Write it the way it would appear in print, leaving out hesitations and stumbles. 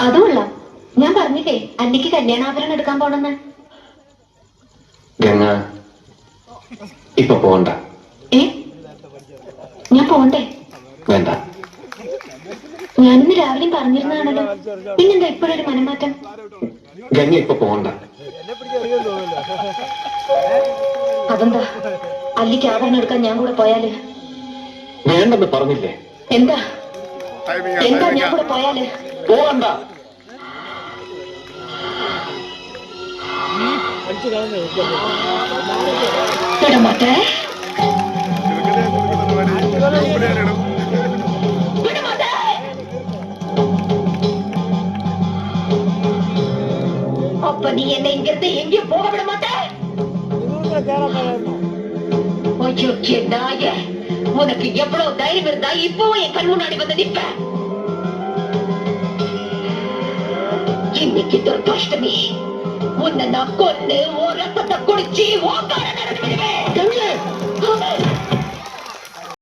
അതുകൊള്ളാം. ഞാൻ പറഞ്ഞില്ലേ അന്നിക്ക് കല്യാണാഭരണം എടുക്കാൻ പോണെന്ന്. ഗംഗ ഇപ്പൊ പോണ്ട. ഞാൻ പോണ്ടേ? വേണ്ട. ഞാനിന്ന് രാവിലെയും പറഞ്ഞിരുന്നാണല്ലോ, പിന്നെന്താ ഇപ്പോഴൊരു മനംമാറ്റം? ഗംഗ ഇപ്പൊ പോണ്ട. അതെന്താ? അല്ലിക്ക് ആഭരണം എടുക്കാൻ ഞാൻ കൂടെ പോയാല്? വേണ്ടെന്ന് പറഞ്ഞില്ലേ? എന്താ എന്താ ഞാൻ കൂടെ പോയാല്? പോകണ്ട. വിടമാട്ടെ. அப்ப நீ என்னை இங்கிருந்து எங்கேயும் போக விட மாட்டே. உனக்கு எவ்வளவு தைரியம் இருந்தா இப்பவும் என் கண் முன்னாடி வந்து நிற்ப? இன்னைக்கு துர்காஷ்டமி, உன்னை நான் கொன்னு உன் ரத்தத்தை குடிச்சு ஓங்கார நடந்து விடுவேன்.